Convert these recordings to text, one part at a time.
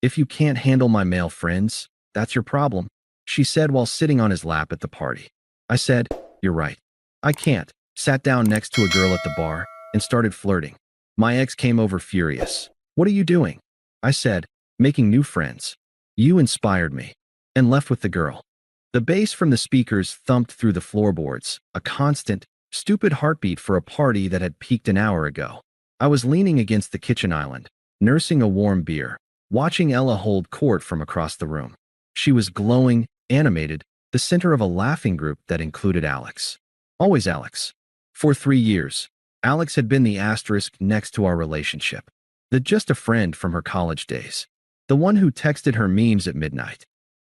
If you can't handle my male friends, that's your problem, she said while sitting on his lap at the party. I said, you're right. I can't. Sat down next to a girl at the bar and started flirting. My ex came over furious. What are you doing? I said, making new friends. You inspired me. And left with the girl. The bass from the speakers thumped through the floorboards, a constant, stupid heartbeat for a party that had peaked an hour ago. I was leaning against the kitchen island, nursing a warm beer, watching Ella hold court from across the room. She was glowing, animated, the center of a laughing group that included Alex. Always Alex. For 3 years, Alex had been the asterisk next to our relationship. The just a friend from her college days. The one who texted her memes at midnight.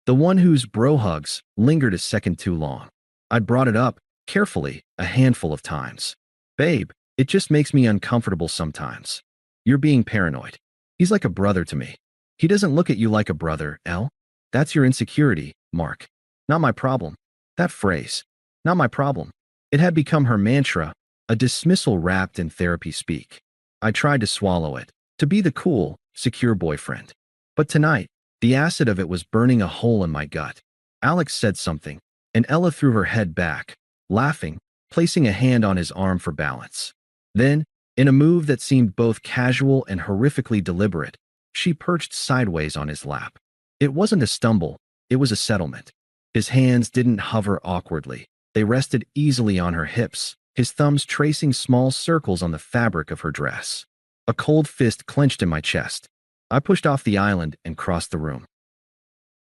The one whose bro hugs lingered a second too long. I'd brought it up, carefully, a handful of times. Babe, it just makes me uncomfortable sometimes. You're being paranoid. He's like a brother to me. He doesn't look at you like a brother, Elle. That's your insecurity, Mark. Not my problem. That phrase. Not my problem. It had become her mantra, a dismissal wrapped in therapy speak. I tried to swallow it, to be the cool, secure boyfriend. But tonight, the acid of it was burning a hole in my gut. Alex said something, and Ella threw her head back, laughing, placing a hand on his arm for balance. Then, in a move that seemed both casual and horrifically deliberate, she perched sideways on his lap. It wasn't a stumble, it was a settlement. His hands didn't hover awkwardly. They rested easily on her hips, his thumbs tracing small circles on the fabric of her dress. A cold fist clenched in my chest. I pushed off the island and crossed the room.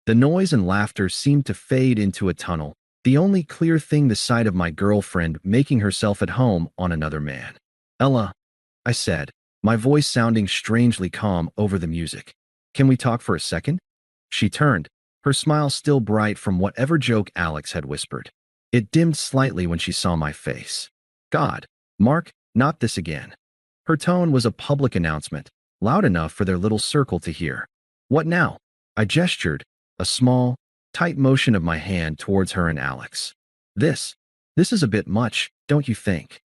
The noise and laughter seemed to fade into a tunnel, the only clear thing the sight of my girlfriend making herself at home on another man. Ella, I said, my voice sounding strangely calm over the music. Can we talk for a second? She turned, her smile still bright from whatever joke Alex had whispered. It dimmed slightly when she saw my face. God, Mark, not this again. Her tone was a public announcement, loud enough for their little circle to hear. What now? I gestured, a small, tight motion of my hand towards her and Alex. This is a bit much, don't you think?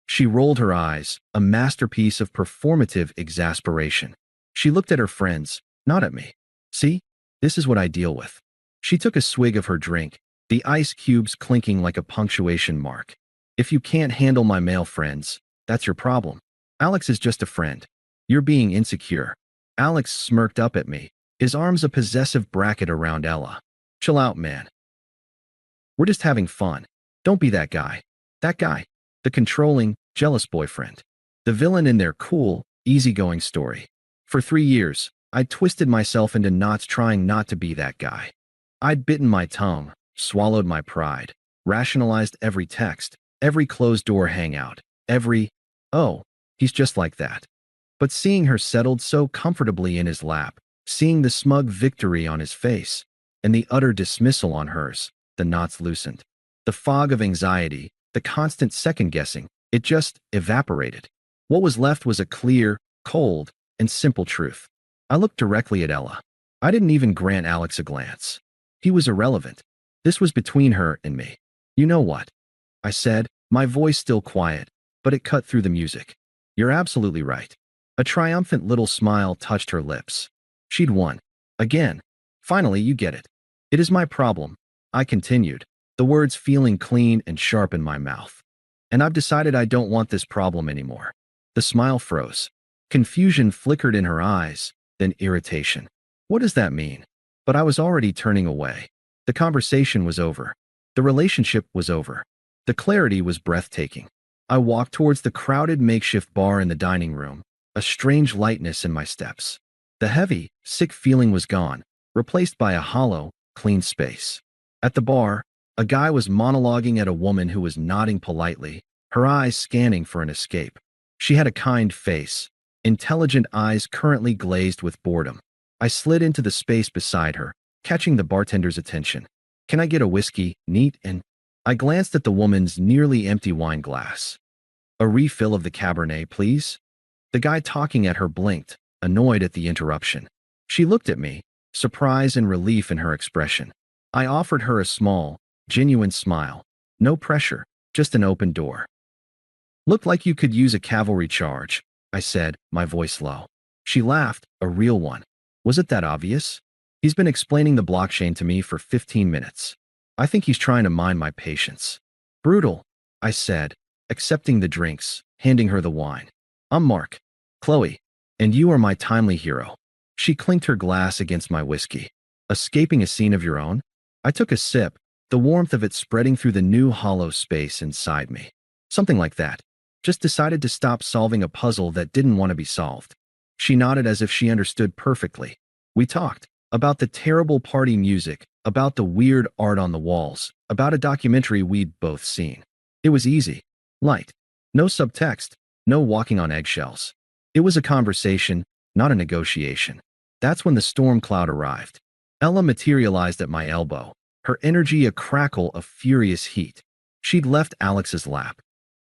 She rolled her eyes, a masterpiece of performative exasperation. She looked at her friends, not at me. See? This is what I deal with. She took a swig of her drink, the ice cubes clinking like a punctuation mark. If you can't handle my male friends, that's your problem. Alex is just a friend. You're being insecure. Alex smirked up at me, his arms a possessive bracket around Ella. Chill out, man. We're just having fun. Don't be that guy. That guy. The controlling, jealous boyfriend. The villain in their cool, easygoing story. For 3 years, I'd twisted myself into knots trying not to be that guy. I'd bitten my tongue, swallowed my pride, rationalized every text, every closed-door hangout, every, oh, he's just like that. But seeing her settled so comfortably in his lap, seeing the smug victory on his face, and the utter dismissal on hers, the knots loosened. The fog of anxiety, the constant second-guessing, it just evaporated. What was left was a clear, cold, and simple truth. I looked directly at Ella. I didn't even grant Alex a glance. He was irrelevant. This was between her and me. You know what? I said, my voice still quiet, but it cut through the music. You're absolutely right. A triumphant little smile touched her lips. She'd won. Again. Finally, you get it. It is my problem, I continued, the words feeling clean and sharp in my mouth. And I've decided I don't want this problem anymore. The smile froze. Confusion flickered in her eyes, then irritation. What does that mean? But I was already turning away. The conversation was over. The relationship was over. The clarity was breathtaking. I walked towards the crowded makeshift bar in the dining room, a strange lightness in my steps. The heavy, sick feeling was gone, replaced by a hollow, clean space. At the bar, a guy was monologuing at a woman who was nodding politely, her eyes scanning for an escape. She had a kind face, intelligent eyes currently glazed with boredom. I slid into the space beside her, catching the bartender's attention. Can I get a whiskey, neat and... I glanced at the woman's nearly empty wine glass. A refill of the Cabernet, please? The guy talking at her blinked, annoyed at the interruption. She looked at me, surprise and relief in her expression. I offered her a small, genuine smile. No pressure, just an open door. Looked like you could use a cavalry charge, I said, my voice low. She laughed, a real one. Was it that obvious? He's been explaining the blockchain to me for 15 minutes. I think he's trying to mine my patience. Brutal, I said, accepting the drinks, handing her the wine. I'm Mark. Qley. And you are my timely hero. She clinked her glass against my whiskey. Escaping a scene of your own? I took a sip, the warmth of it spreading through the new hollow space inside me. Something like that. Just decided to stop solving a puzzle that didn't want to be solved. She nodded as if she understood perfectly. We talked about the terrible party music, about the weird art on the walls, about a documentary we'd both seen. It was easy, light, no subtext, no walking on eggshells. It was a conversation, not a negotiation. That's when the storm cloud arrived. Ella materialized at my elbow, her energy a crackle of furious heat. She'd left Alex's lap.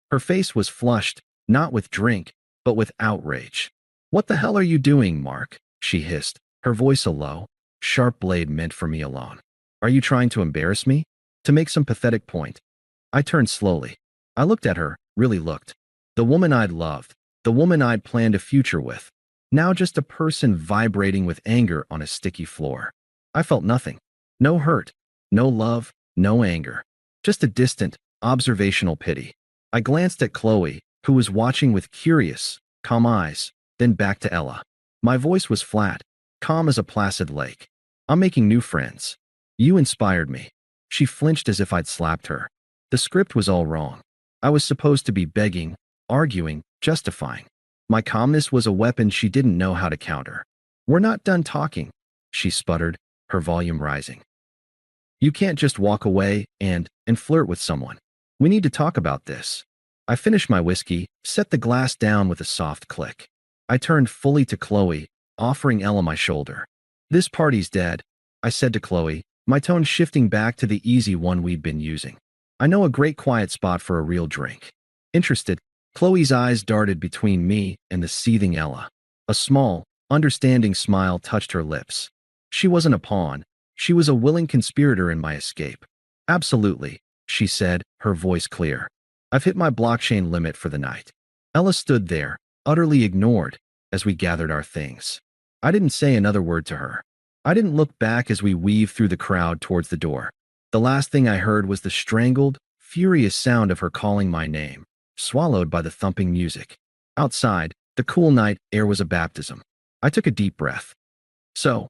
Her face was flushed, not with drink, but with outrage. "What the hell are you doing, Mark?" she hissed, her voice a low, sharp blade meant for me alone. "Are you trying to embarrass me? To make some pathetic point?" I turned slowly. I looked at her, really looked. The woman I'd loved, the woman I'd planned a future with. Now just a person vibrating with anger on a sticky floor. I felt nothing. No hurt, no love, no anger. Just a distant, observational pity. I glanced at Qley, who was watching with curious, calm eyes, then back to Ella. My voice was flat, calm as a placid lake. "I'm making new friends. You inspired me." She flinched as if I'd slapped her. The script was all wrong. I was supposed to be begging, arguing, justifying. My calmness was a weapon she didn't know how to counter. "We're not done talking," she sputtered, her volume rising. "You can't just walk away and flirt with someone. We need to talk about this." I finished my whiskey, set the glass down with a soft click. I turned fully to Qley, offering Ella my shoulder. "This party's dead," I said to Qley, my tone shifting back to the easy one we'd been using. "I know a great quiet spot for a real drink." Interested, Chloe's eyes darted between me and the seething Ella. A small, understanding smile touched her lips. She wasn't a pawn. She was a willing conspirator in my escape. "Absolutely," she said, her voice clear. "I've hit my blockchain limit for the night." Ella stood there, utterly ignored, as we gathered our things. I didn't say another word to her. I didn't look back as we weaved through the crowd towards the door. The last thing I heard was the strangled, furious sound of her calling my name, swallowed by the thumping music. Outside, the cool night air was a baptism. I took a deep breath. "So,"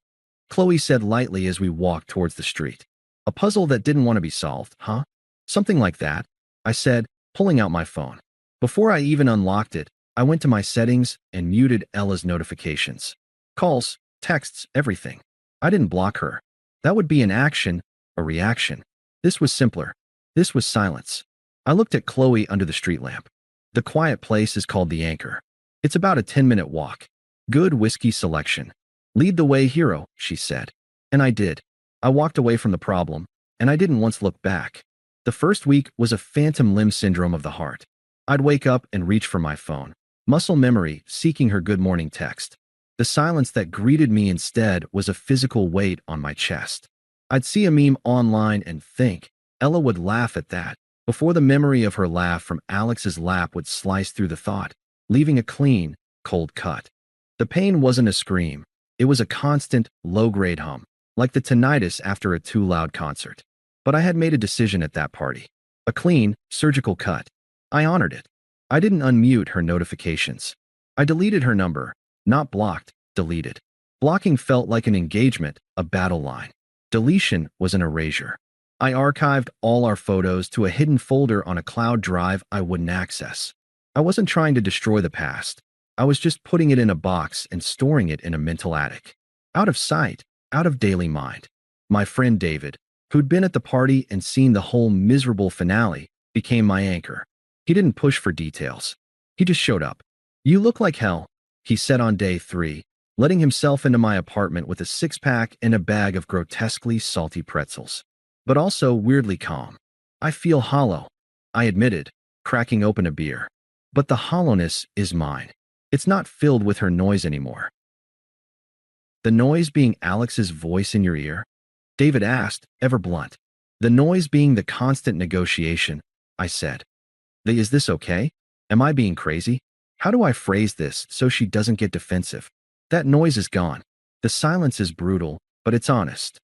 Qley said lightly as we walked towards the street. "A puzzle that didn't want to be solved, huh?" "Something like that," I said, pulling out my phone. Before I even unlocked it, I went to my settings and muted Ella's notifications. Calls, texts, everything. I didn't block her. That would be an action, a reaction. This was simpler. This was silence. I looked at Qley under the street lamp. "The quiet place is called the Anchor. It's about a 10-minute walk. Good whiskey selection. Lead the way, hero," she said. And I did. I walked away from the problem, and I didn't once look back. The first week was a phantom limb syndrome of the heart. I'd wake up and reach for my phone, muscle memory seeking her good morning text. The silence that greeted me instead was a physical weight on my chest. I'd see a meme online and think, Ella would laugh at that, before the memory of her laugh from Alex's lap would slice through the thought, leaving a clean, cold cut. The pain wasn't a scream. It was a constant, low-grade hum, like the tinnitus after a too loud concert. But I had made a decision at that party. A clean, surgical cut. I honored it. I didn't unmute her notifications. I deleted her number. Not blocked, deleted. Blocking felt like an engagement, a battle line. Deletion was an erasure. I archived all our photos to a hidden folder on a cloud drive I wouldn't access. I wasn't trying to destroy the past. I was just putting it in a box and storing it in a mental attic. Out of sight, out of daily mind. My friend David, who'd been at the party and seen the whole miserable finale, became my anchor. He didn't push for details. He just showed up. "You look like hell," he said on day 3, letting himself into my apartment with a six-pack and a bag of grotesquely salty pretzels. But also weirdly calm. "I feel hollow," I admitted, cracking open a beer. "But the hollowness is mine. It's not filled with her noise anymore." "The noise being Alex's voice in your ear?" David asked, ever blunt. "The noise being the constant negotiation," I said. Is this okay? Am I being crazy? How do I phrase this so she doesn't get defensive? That noise is gone. The silence is brutal, but it's honest.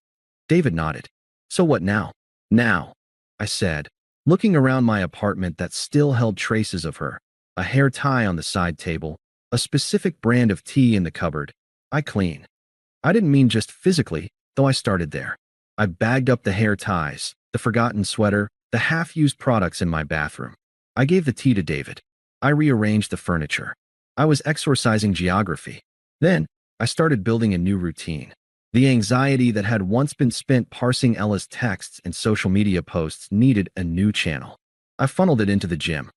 David nodded. So what now? Now, I said, looking around my apartment that still held traces of her. A hair tie on the side table, a specific brand of tea in the cupboard. I clean. I didn't mean just physically, though I started there. I bagged up the hair ties, the forgotten sweater, the half-used products in my bathroom. I gave the tea to David. I rearranged the furniture. I was exorcising geography. Then, I started building a new routine. The anxiety that had once been spent parsing Ella's texts and social media posts needed a new channel. I funneled it into the gym.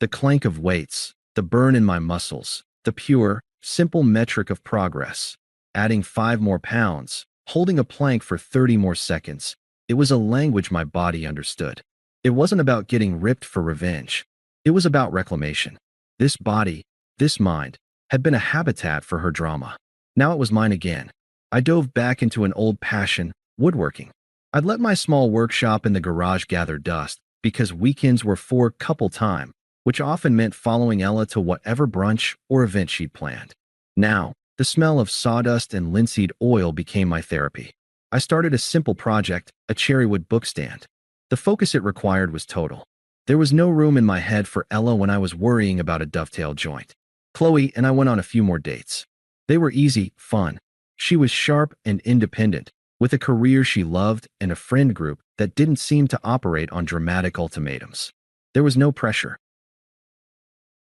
The clank of weights, the burn in my muscles, the pure, simple metric of progress. Adding 5 more pounds, holding a plank for 30 more seconds. It was a language my body understood. It wasn't about getting ripped for revenge. It was about reclamation. This body, this mind, had been a habitat for her drama. Now it was mine again. I dove back into an old passion, woodworking. I'd let my small workshop in the garage gather dust because weekends were for couple time, which often meant following Ella to whatever brunch or event she'd planned. Now, the smell of sawdust and linseed oil became my therapy. I started a simple project, a cherrywood bookstand. The focus it required was total. There was no room in my head for Ella when I was worrying about a dovetail joint. Qley and I went on a few more dates. They were easy, fun. She was sharp and independent, with a career she loved and a friend group that didn't seem to operate on dramatic ultimatums. There was no pressure.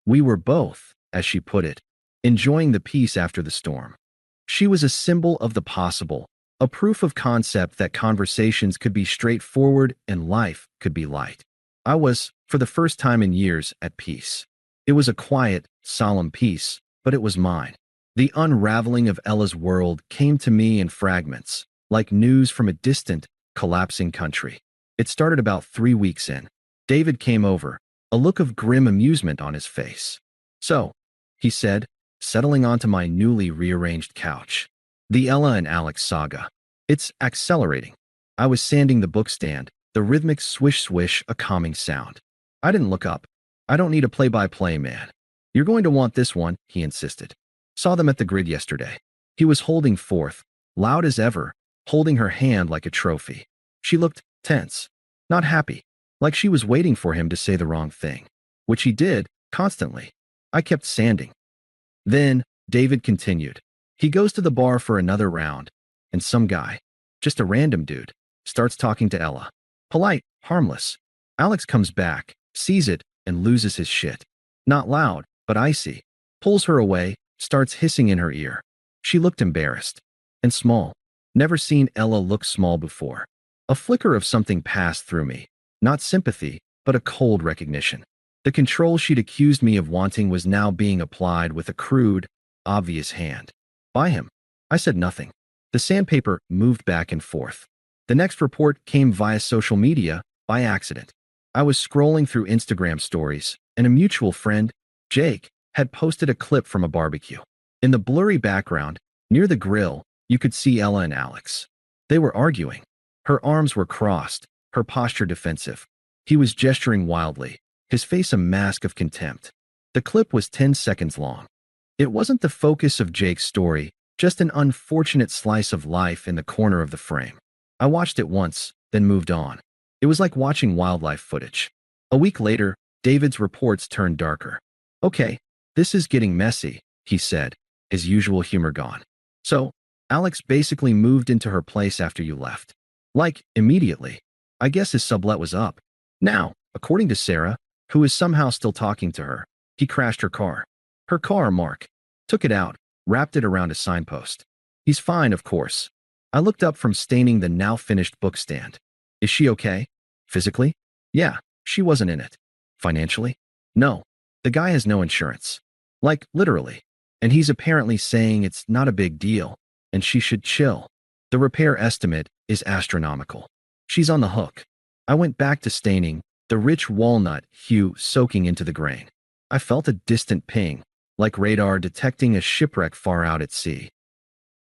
We were both, as she put it, enjoying the peace after the storm. She was a symbol of the possible, a proof of concept that conversations could be straightforward and life could be light. I was, for the first time in years, at peace. It was a quiet, solemn peace, but it was mine. The unraveling of Ella's world came to me in fragments, like news from a distant, collapsing country. It started about 3 weeks in. David came over, a look of grim amusement on his face. So, he said, settling onto my newly rearranged couch. The Ella and Alex saga. It's accelerating. I was sanding the bookstand, the rhythmic swish-swish, a calming sound. I didn't look up. I don't need a play-by-play man. You're going to want this one, he insisted. Saw them at the grid yesterday. He was holding forth, loud as ever, holding her hand like a trophy. She looked tense, not happy, like she was waiting for him to say the wrong thing, which he did, constantly. I kept sanding. Then, David continued. He goes to the bar for another round, and some guy, just a random dude, starts talking to Ella. Polite, harmless. Alex comes back, sees it, and loses his shit. Not loud, but icy. Pulls her away, starts hissing in her ear. She looked embarrassed. And small. Never seen Ella look small before. A flicker of something passed through me. Not sympathy, but a cold recognition. The control she'd accused me of wanting was now being applied with a crude, obvious hand. By him. I said nothing. The sandpaper moved back and forth. The next report came via social media, by accident. I was scrolling through Instagram stories, and a mutual friend, Jake, had posted a clip from a barbecue. In the blurry background, near the grill, you could see Ella and Alex. They were arguing. Her arms were crossed, her posture defensive. He was gesturing wildly, his face a mask of contempt. The clip was 10 seconds long. It wasn't the focus of Jake's story, just an unfortunate slice of life in the corner of the frame. I watched it once, then moved on. It was like watching wildlife footage. A week later, David's reports turned darker. Okay, this is getting messy, he said, his usual humor gone. So, Alex basically moved into her place after you left. Like, immediately. I guess his sublet was up. Now, according to Sarah, who is somehow still talking to her, he crashed her car. Her car, Mark. Took it out, wrapped it around a signpost. He's fine, of course. I looked up from staining the now-finished bookstand. Is she okay? Physically? Yeah, she wasn't in it. Financially? No. The guy has no insurance. Like, literally. And he's apparently saying it's not a big deal, and she should chill. The repair estimate is astronomical. She's on the hook. I went back to staining, the rich walnut hue soaking into the grain. I felt a distant ping, like radar detecting a shipwreck far out at sea.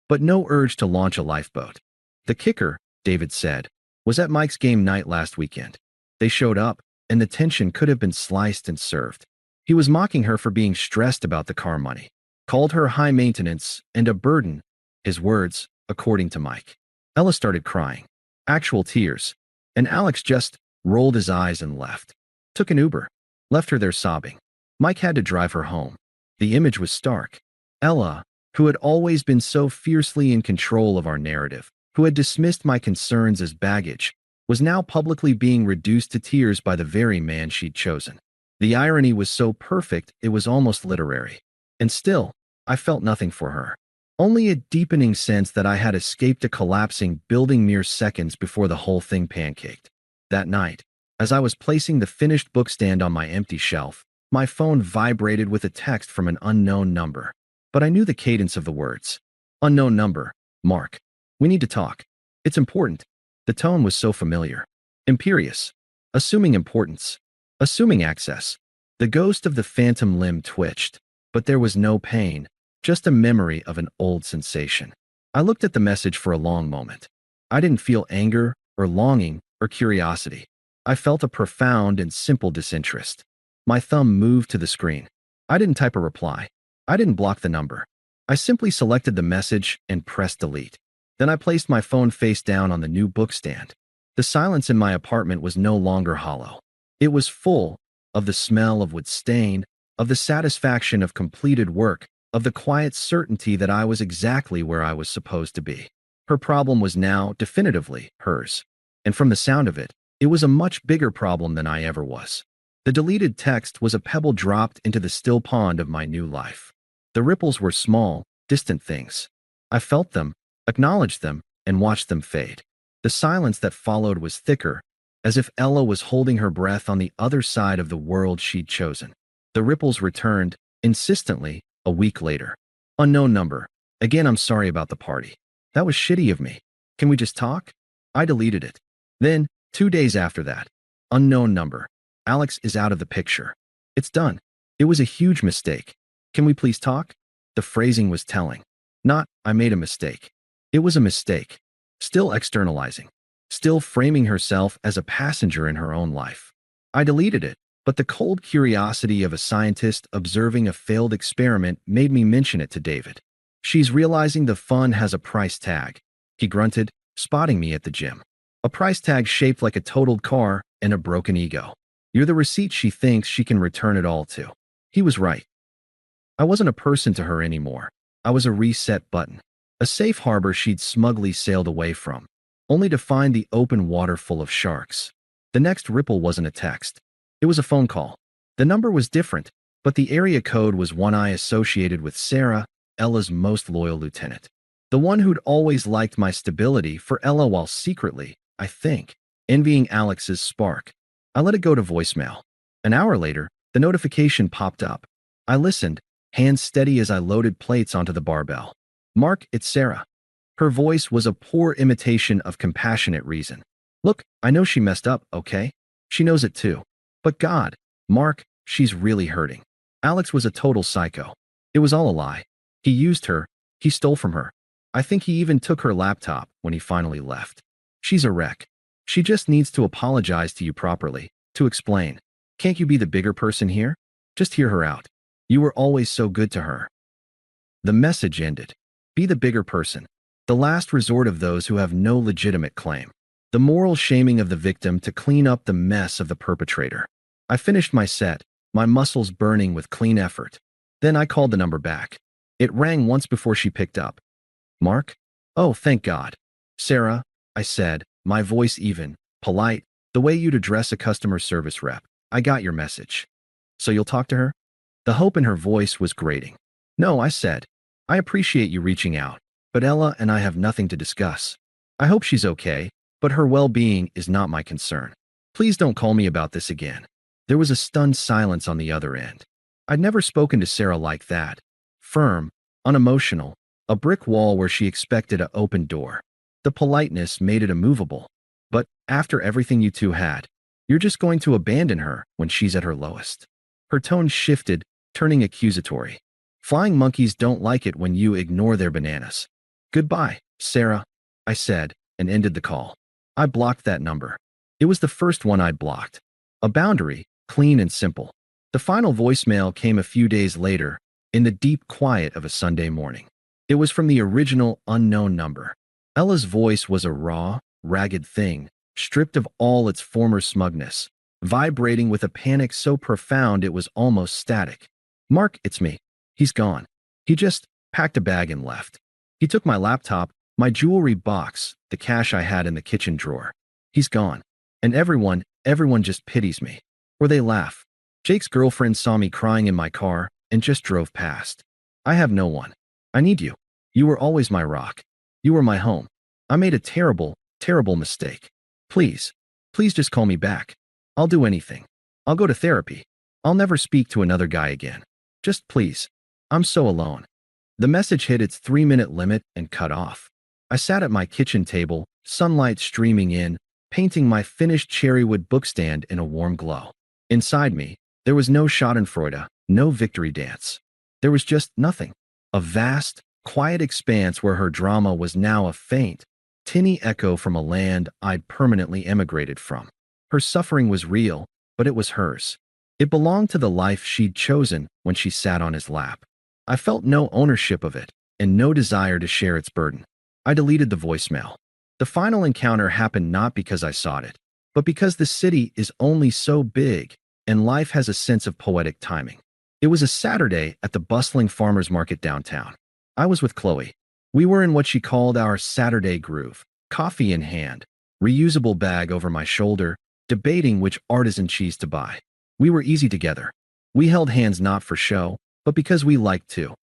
But no urge to launch a lifeboat. The kicker, David said, was at Mike's game night last weekend. They showed up, and the tension could have been sliced and served. He was mocking her for being stressed about the car money, called her high maintenance and a burden, His words, according to Mike. Ella started crying. Actual tears. And Alex just rolled his eyes and left. Took an Uber. Left her there sobbing. Mike had to drive her home. The image was stark. Ella, who had always been so fiercely in control of our narrative, who had dismissed my concerns as baggage, was now publicly being reduced to tears by the very man she'd chosen. The irony was so perfect it was almost literary. And still, I felt nothing for her. Only a deepening sense that I had escaped a collapsing building mere seconds before the whole thing pancaked. That night, as I was placing the finished bookstand on my empty shelf, my phone vibrated with a text from an unknown number. But I knew the cadence of the words. Unknown number. Mark. We need to talk. It's important. The tone was so familiar. Imperious. Assuming importance. Assuming access. The ghost of the phantom limb twitched, but there was no pain, just a memory of an old sensation. I looked at the message for a long moment. I didn't feel anger or longing or curiosity. I felt a profound and simple disinterest. My thumb moved to the screen. I didn't type a reply. I didn't block the number. I simply selected the message and pressed delete. Then I placed my phone face down on the new bookstand. The silence in my apartment was no longer hollow. It was full of the smell of wood stain, of the satisfaction of completed work, of the quiet certainty that I was exactly where I was supposed to be. Her problem was now definitively hers. And from the sound of it, it was a much bigger problem than I ever was. The deleted text was a pebble dropped into the still pond of my new life. The ripples were small, distant things. I felt them, acknowledged them, and watched them fade. The silence that followed was thicker, as if Ella was holding her breath on the other side of the world she'd chosen. The ripples returned, insistently, a week later. Unknown number. Again, I'm sorry about the party. That was shitty of me. Can we just talk? I deleted it. Then, 2 days after that. Unknown number. Alex is out of the picture. It's done. It was a huge mistake. Can we please talk? The phrasing was telling. Not, I made a mistake. It was a mistake. Still externalizing. Still framing herself as a passenger in her own life. I deleted it, but the cold curiosity of a scientist observing a failed experiment made me mention it to David. She's realizing the fun has a price tag, he grunted, spotting me at the gym. A price tag shaped like a totaled car and a broken ego. You're the receipt she thinks she can return it all to. He was right. I wasn't a person to her anymore. I was a reset button. A safe harbor she'd smugly sailed away from, only to find the open water full of sharks. The next ripple wasn't a text. It was a phone call. The number was different, but the area code was one I associated with Sarah, Ella's most loyal lieutenant. The one who'd always liked my stability for Ella while secretly, I think, envying Alex's spark. I let it go to voicemail. An hour later, the notification popped up. I listened, hands steady as I loaded plates onto the barbell. Mark, it's Sarah. Her voice was a poor imitation of compassionate reason. Look, I know she messed up, okay? She knows it too. But God, Mark, she's really hurting. Alex was a total psycho. It was all a lie. He used her. He stole from her. I think he even took her laptop when he finally left. She's a wreck. She just needs to apologize to you properly, to explain. Can't you be the bigger person here? Just hear her out. You were always so good to her. The message ended. Be the bigger person. The last resort of those who have no legitimate claim. The moral shaming of the victim to clean up the mess of the perpetrator. I finished my set, my muscles burning with clean effort. Then I called the number back. It rang once before she picked up. Mark? Oh, thank God. Sarah, I said, my voice even, polite, the way you'd address a customer service rep. I got your message. So you'll talk to her? The hope in her voice was grating. No, I said. I appreciate you reaching out, but Ella and I have nothing to discuss. I hope she's okay, but her well-being is not my concern. Please don't call me about this again. There was a stunned silence on the other end. I'd never spoken to Sarah like that. Firm, unemotional, a brick wall where she expected an open door. The politeness made it immovable. But after everything you two had, you're just going to abandon her when she's at her lowest. Her tone shifted, turning accusatory. Flying monkeys don't like it when you ignore their bananas. Goodbye, Sarah, I said, and ended the call. I blocked that number. It was the first one I'd blocked. A boundary, clean and simple. The final voicemail came a few days later, in the deep quiet of a Sunday morning. It was from the original unknown number. Ella's voice was a raw, ragged thing, stripped of all its former smugness, vibrating with a panic so profound it was almost static. "Mark, it's me. He's gone. He just packed a bag and left. He took my laptop, my jewelry box, the cash I had in the kitchen drawer. He's gone. And everyone just pities me. Or they laugh. Jake's girlfriend saw me crying in my car and just drove past. I have no one. I need you. You were always my rock. You were my home. I made a terrible, terrible mistake. Please just call me back. I'll do anything. I'll go to therapy. I'll never speak to another guy again. Just please. I'm so alone." The message hit its 3-minute limit and cut off. I sat at my kitchen table, sunlight streaming in, painting my finished cherrywood bookstand in a warm glow. Inside me, there was no schadenfreude, no victory dance. There was just nothing. A vast, quiet expanse where her drama was now a faint, tinny echo from a land I'd permanently emigrated from. Her suffering was real, but it was hers. It belonged to the life she'd chosen when she sat on his lap. I felt no ownership of it, and no desire to share its burden. I deleted the voicemail. The final encounter happened not because I sought it, but because the city is only so big, and life has a sense of poetic timing. It was a Saturday at the bustling farmers market downtown. I was with Qley. We were in what she called our Saturday groove, coffee in hand, reusable bag over my shoulder, debating which artisan cheese to buy. We were easy together. We held hands not for show, but because we liked to.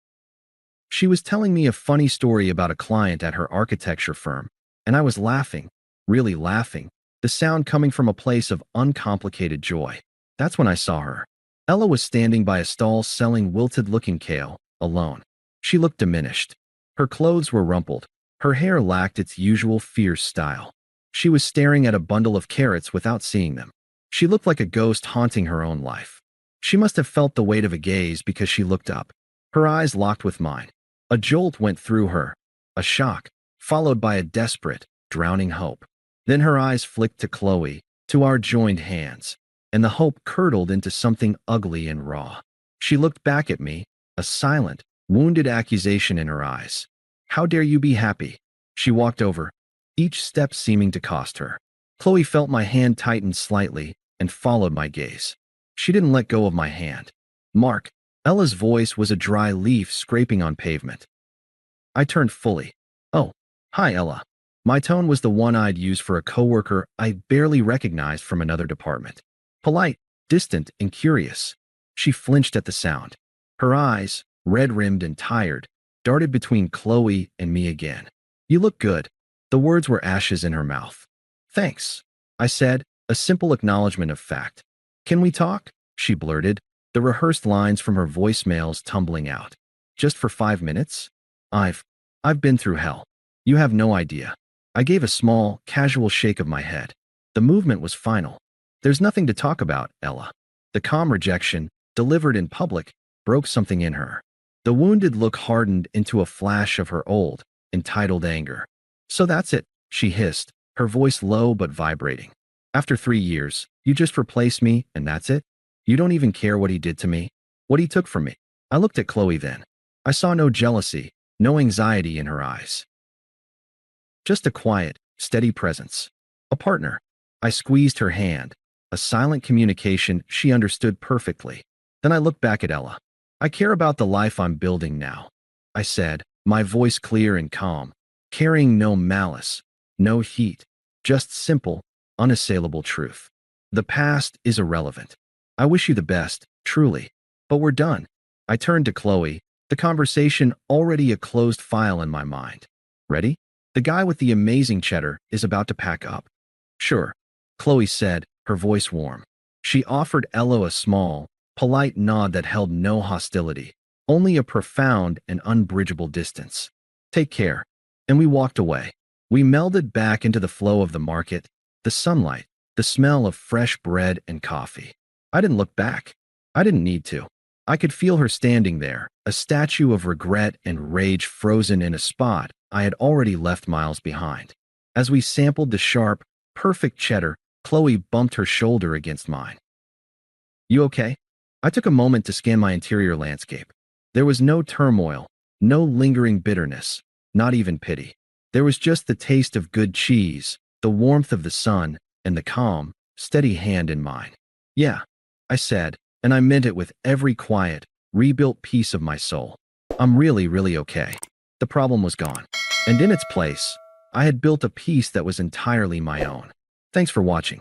She was telling me a funny story about a client at her architecture firm, and I was laughing, really laughing, the sound coming from a place of uncomplicated joy. That's when I saw her. Ella was standing by a stall selling wilted-looking kale, alone. She looked diminished. Her clothes were rumpled. Her hair lacked its usual fierce style. She was staring at a bundle of carrots without seeing them. She looked like a ghost haunting her own life. She must have felt the weight of a gaze because she looked up. Her eyes locked with mine. A jolt went through her, a shock, followed by a desperate, drowning hope. Then her eyes flicked to Qley, to our joined hands, and the hope curdled into something ugly and raw. She looked back at me, a silent, wounded accusation in her eyes. "How dare you be happy?" She walked over, each step seeming to cost her. Qley felt my hand tighten slightly and followed my gaze. She didn't let go of my hand. "Mark." Ella's voice was a dry leaf scraping on pavement. I turned fully. "Oh, hi, Ella." My tone was the one I'd used for a coworker I barely recognized from another department. Polite, distant, and curious. She flinched at the sound. Her eyes, red-rimmed and tired, darted between Qley and me again. "You look good." The words were ashes in her mouth. "Thanks," I said, a simple acknowledgement of fact. "Can we talk?" she blurted, the rehearsed lines from her voicemails tumbling out. "Just for 5 minutes? I've been through hell. You have no idea." I gave a small, casual shake of my head. The movement was final. "There's nothing to talk about, Ella." The calm rejection, delivered in public, broke something in her. The wounded look hardened into a flash of her old, entitled anger. "So that's it," she hissed, her voice low but vibrating. "After 3 years, you just replaced me, and that's it? You don't even care what he did to me? What he took from me?" I looked at Qley then. I saw no jealousy, no anxiety in her eyes. Just a quiet, steady presence. A partner. I squeezed her hand, a silent communication she understood perfectly. Then I looked back at Ella. "I care about the life I'm building now," I said, my voice clear and calm, carrying no malice, no heat, just simple, unassailable truth. "The past is irrelevant. I wish you the best, truly. But we're done." I turned to Qley, the conversation already a closed file in my mind. "Ready? The guy with the amazing cheddar is about to pack up." "Sure," Qley said, her voice warm. She offered Ella a small, polite nod that held no hostility, only a profound and unbridgeable distance. "Take care." And we walked away. We melded back into the flow of the market, the sunlight, the smell of fresh bread and coffee. I didn't look back. I didn't need to. I could feel her standing there, a statue of regret and rage frozen in a spot I had already left miles behind. As we sampled the sharp, perfect cheddar, Qley bumped her shoulder against mine. "You okay?" I took a moment to scan my interior landscape. There was no turmoil, No lingering bitterness, not even pity. There was just the taste of good cheese, the warmth of the sun, and the calm, steady hand in mine. Yeah, I said, and I meant it with every quiet, rebuilt piece of my soul. I'm really, really okay. The problem was gone. And in its place, I had built a piece that was entirely my own. Thanks for watching.